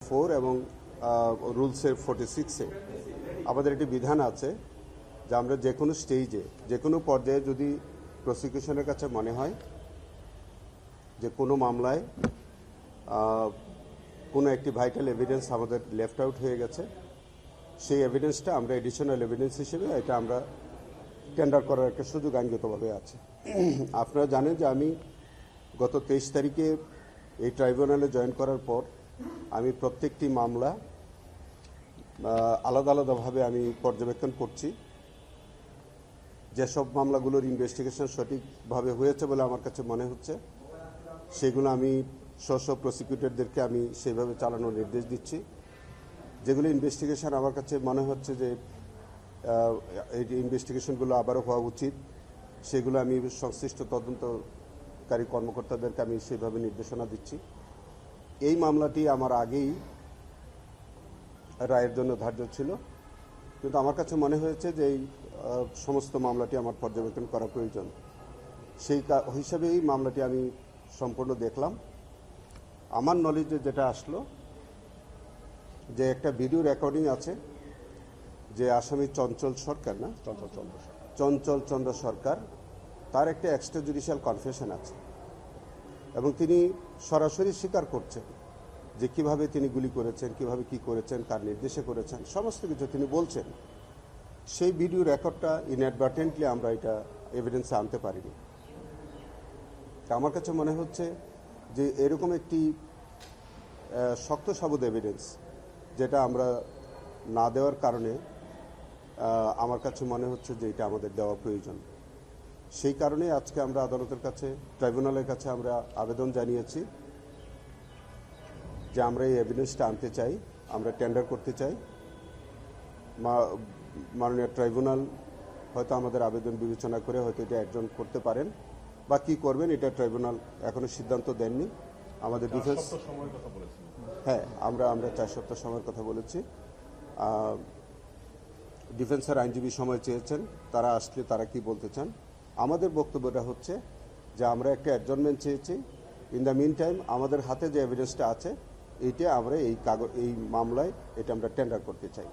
4 এবং রুলসের 46-এ আমাদের একটি বিধান আছে যে আমরা যে কোনো স্টেজে যে কোনো পর্যায়ে যদি প্রসিকিউশনের কাছে মনে হয় যে কোনো মামলায় কোনো একটি ভাইটাল এভিডেন্স আমাদের লেফট আউট হয়ে গেছে, সেই এভিডেন্সটা আমরা এডিশনাল এভিডেন্স হিসেবে এটা আমরা টেন্ডার করার একটা সুযোগ আইনগতভাবে আছে। আপনারা জানেন যে আমি গত 23 তারিখে এই ট্রাইব্যুনালে জয়েন করার পর আমি প্রত্যেকটি মামলা আলাদা আলাদাভাবে আমি পর্যবেক্ষণ করছি। যেসব মামলাগুলোর ইনভেস্টিগেশন সঠিকভাবে হয়েছে বলে আমার কাছে মনে হচ্ছে সেগুলো আমি স্ব প্রসিকিউটরদেরকে আমি সেইভাবে চালানোর নির্দেশ দিচ্ছি। যেগুলো ইনভেস্টিগেশন আমার কাছে মনে হচ্ছে যে এই ইনভেস্টিগেশনগুলো আবারও হওয়া উচিত, সেগুলো আমি সংশ্লিষ্ট তদন্তকারী কর্মকর্তাদেরকে আমি সেইভাবে নির্দেশনা দিচ্ছি। এই মামলাটি আমার আগেই রায়ের জন্য ধার্য ছিল, কিন্তু আমার কাছে মনে হয়েছে যে এই সমস্ত মামলাটি আমার পর্যবেক্ষণ করা প্রয়োজন। সেই হিসাবে এই মামলাটি আমি সম্পূর্ণ দেখলাম। আমার নলেজে যেটা আসলো যে একটা ভিডিও রেকর্ডিং আছে যে আসামি চঞ্চল সরকার, না চঞ্চল চন্দ্র সরকার, তার একটা এক্সট্রা জুডিশিয়াল কনফেশন আছে এবং তিনি সরাসরি স্বীকার করছেন যে কিভাবে তিনি গুলি করেছেন, কিভাবে কি করেছেন, কার নির্দেশে করেছেন, সমস্ত কিছু তিনি বলছেন। সেই ভিডিও রেকর্ডটা ইনঅ্যাডভার্টেন্টলি আমরা এটা এভিডেন্সে আনতে পারিনি। আমার কাছে মনে হচ্ছে যে এরকম একটি শক্ত সাবুত এভিডেন্স যেটা আমরা না দেওয়ার কারণে আমার কাছে মনে হচ্ছে যে এটা আমাদের দেওয়া প্রয়োজন। সেই কারণে আজকে আমরা আদালতের কাছে, ট্রাইব্যুনালের কাছে আমরা আবেদন জানিয়েছি যে আমরা এই এভিডেন্সটা আনতে চাই, আমরা টেন্ডার করতে চাই। মাননীয় ট্রাইব্যুনাল হয়তো আমাদের আবেদন বিবেচনা করে হয়তো এটা একজন করতে পারেন বা কি করবেন এটা ট্রাইব্যুনাল এখনো সিদ্ধান্ত দেননি। আমাদের ডিফেন্স, হ্যাঁ, আমরা 4 সপ্তাহ সময়ের কথা বলেছি। ডিফেন্সের আইনজীবী সময় চেয়েছেন, তারা আসলে তারা কি বলতে চান। আমাদের বক্তব্যটা হচ্ছে যে আমরা একটা অ্যাডজর্নমেন্ট চেয়েছি। ইন দ্য মিন টাইম আমাদের হাতে যে এভিডেন্সটা আছে এইটা আমরা এই মামলায় এটা আমরা টেন্ডার করতে চাই।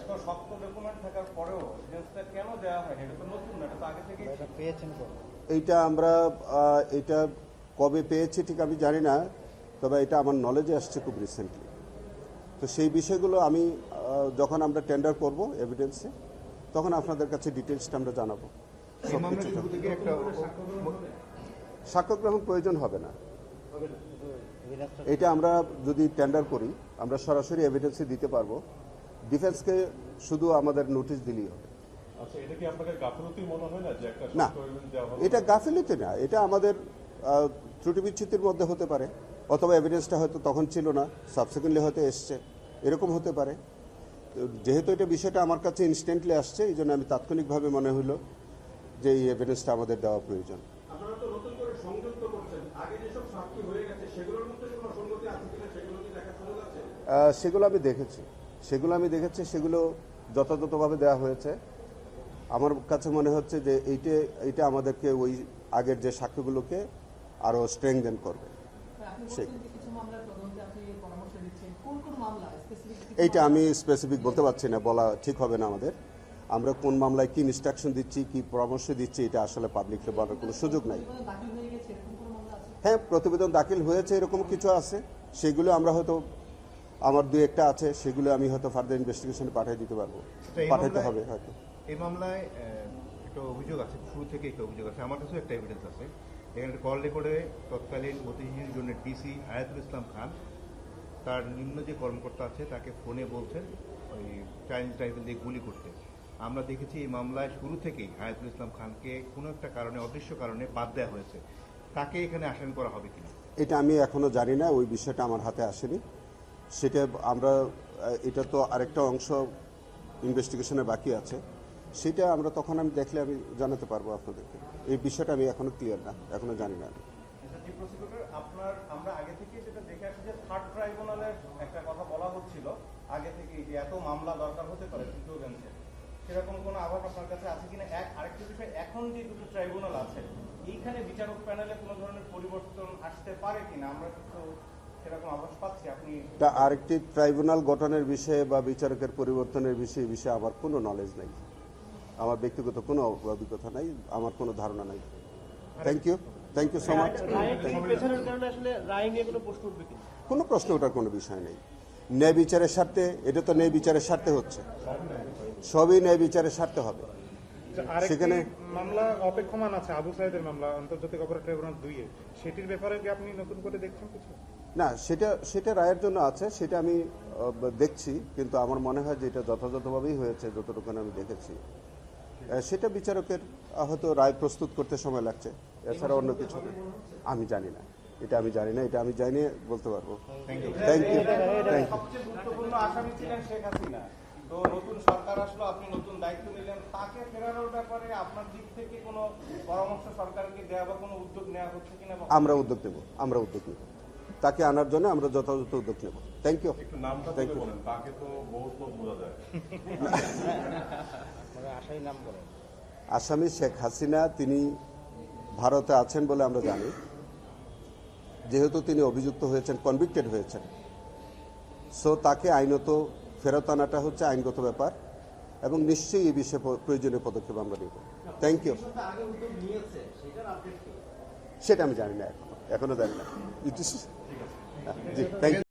এত শক্ত ডকুমেন্ট থাকার পরেও এভিডেন্সটা কেন দেওয়া হয়? এটা তো নতুন না, এটা তো আগে থেকেই পেয়েছেন। এইটা আমরা এটা কবে পেয়েছি ঠিক আমি জানি না, তবে এটা আমার নলেজে আসছে খুব রিসেন্টলি। তো সেই বিষয়গুলো আমি যখন আমরা টেন্ডার করব এভিডেন্সে তখন আপনাদের কাছে ডিটেলসটা আমরা জানাবো। সাক্ষ্য গ্রহণ প্রয়োজন হবে না। এটা আমরা যদি টেন্ডার করি আমরা সরাসরি এভিডেন্সে দিতে পারবো। ডিফেন্সকে শুধু আমাদের নোটিশ দিলেই হবে। না, এটা গাফিলতি না, এটা আমাদের ত্রুটি বিচ্যুতির মধ্যে হতে পারে, অথবা এভিডেন্সটা হয়তো তখন ছিল না, সাবসিকুয়েন্টলি হয়তো এসছে, এরকম হতে পারে। যেহেতু এটা বিষয়টা আমার কাছে ইনস্ট্যান্টলি আসছে, এই জন্য আমি তাৎক্ষণিকভাবে মনে হলো যে এই এভিডেন্সটা আমাদের দেওয়া প্রয়োজন। সেগুলো আমি দেখেছি, সেগুলো যথাযথভাবে দেওয়া হয়েছে। আমার কাছে মনে হচ্ছে যে এইটা আমাদেরকে ওই আগের যে সাক্ষ্যগুলোকে আরো স্ট্রেংথেন করবে। এইটা আমি স্পেসিফিক বলতে পারছি না, বলা ঠিক হবে না আমাদের। আমরা কোন মামলায় কি ইনস্ট্রাকশন দিচ্ছি, কি পরামর্শ দিচ্ছি, এটা আসলে পাবলিককে বলার কোনো সুযোগ নাই। হ্যাঁ, প্রতিবেদন দাখিল হয়েছে, এরকম কিছু আছে, সেগুলো আমরা হয়তো আমার 2-1টা আছে, সেগুলো আমি হয়তো ফার্দার ইনভেস্টিগেশনে পাঠিয়ে দিতে পারবো, পাঠাতে হবে হয়তো। এই মামলায় একটা অভিযোগ আছে, শুরু থেকে একটা অভিযোগ আছে, আমার কাছেও একটা এভিডেন্স আছে। এখানে কল রেকর্ডে তৎকালীন মতিঝিল জোনের ডিসি হায়াতুল ইসলাম খান তার নিম্ন যে কর্মকর্তা আছে তাকে ফোনে বলছেন ওই চাইনিজ রাইফেল দিয়ে গুলি করতে। আমরা দেখেছি এই মামলায় শুরু থেকেই হায়াতুল ইসলাম খানকে কোনো একটা কারণে, অদৃশ্য কারণে বাদ দেওয়া হয়েছে। তাকে এখানে আসামি করা হবে কিনা এটা আমি এখনো জানি না, ওই বিষয়টা আমার হাতে আসেনি। সেটা আমরা, এটা তো আরেকটা অংশ ইনভেস্টিগেশনে বাকি আছে, সেটা আমরা তখন আমি দেখলে আমি জানাতে পারবো আপনাদেরকে। এই বিষয়টা আমি এখনো ক্লিয়ার না, এখনো জানি না। আমরা আগে থেকে যেটা দেখে আসছি যে থার্ড ট্রাইব্যুনালের একটা কথা বলা হচ্ছিল আগে থেকে, যে এত মামলা দরকার হতে পারে তৃতীয় বেঞ্চে, সেরকম কোনো আভাস আপনার কাছে আছে কিনা? আরেকটা বিষয়, এখন যে দুটো ট্রাইব্যুনাল আছে এইখানে বিচারক প্যানেলে কোনো ধরনের পরিবর্তন আসতে পারে কিনা? আমরা কিন্তু সেরকম আভাস পাচ্ছি আপনি তা আরেকটি ট্রাইব্যুনাল গঠনের বিষয়ে বা বিচারকের পরিবর্তনের বিষয়ে আমার কোনো নলেজ নেই, আমার ব্যক্তিগত কোনো অভিজ্ঞতা নাই, আমার কোনো ধারণা নাই। Thank you so much. পেছনের কারণে আসলে রায় নিয়ে কোনো প্রশ্ন উঠবে কিনা? কোনো প্রশ্ন ওঠার কোনো বিষয় নেই। ন্যায় বিচারের স্বার্থে, এটা তো ন্যায় বিচারের স্বার্থে হচ্ছে, সবই ন্যায় বিচারের স্বার্থে হবে। সেখানে মামলা অপেক্ষমান আছে, আবু সাইদের মামলা আন্তর্জাতিক অপরাধ ট্রাইব্যুনাল 2 এ, সেটির ব্যাপারে কি আপনি নতুন করে দেখছেন কিছু? না, সেটা রায়ের জন্য আছে, সেটা আমি দেখছি, কিন্তু আমার মনে হয় যে এটা যথাযথভাবেই হয়েছে যতটুকু আমি দেখেছি। সেটা বিচারকের হয়তো রায় প্রস্তুত করতে সময় লাগছে, এছাড়া অন্য কিছু না। আমি জানি না, এটা আমি জানি বলতে পারবো। Thank you. সবচেয়ে গুরুত্বপূর্ণ আসামি ছিলেন শেখ হাসিনা, তো নতুন সরকার আসলো, আপনি নতুন দায়িত্ব নিলেন, তাকে ফেরানোর ব্যাপারে আপনার দিক থেকে কোনো পরামর্শ সরকারকে দেওয়া বা কোনো উদ্যোগ নেওয়া হচ্ছে কিনা? আমরা উদ্যোগ নেব, তাকে আনার জন্য আমরা যথাযথ উদ্যোগ নেব। Thank you. তাকে তো বহুত লোক বোঝা যায়। আসামি শেখ হাসিনা, তিনি ভারতে আছেন বলে আমরা জানি। যেহেতু তিনি অভিযুক্ত হয়েছেন, কনভিক্টেড হয়েছেন, সো তাকে আইনত ফেরত আনাটা হচ্ছে আইনগত ব্যাপার, এবং নিশ্চয়ই এই বিষয়ে প্রয়োজনীয় পদক্ষেপ আমরা নেব। Thank you. সেটা আমি জানি না, এখনো জানি না। জি, থ্যাংক ইউ।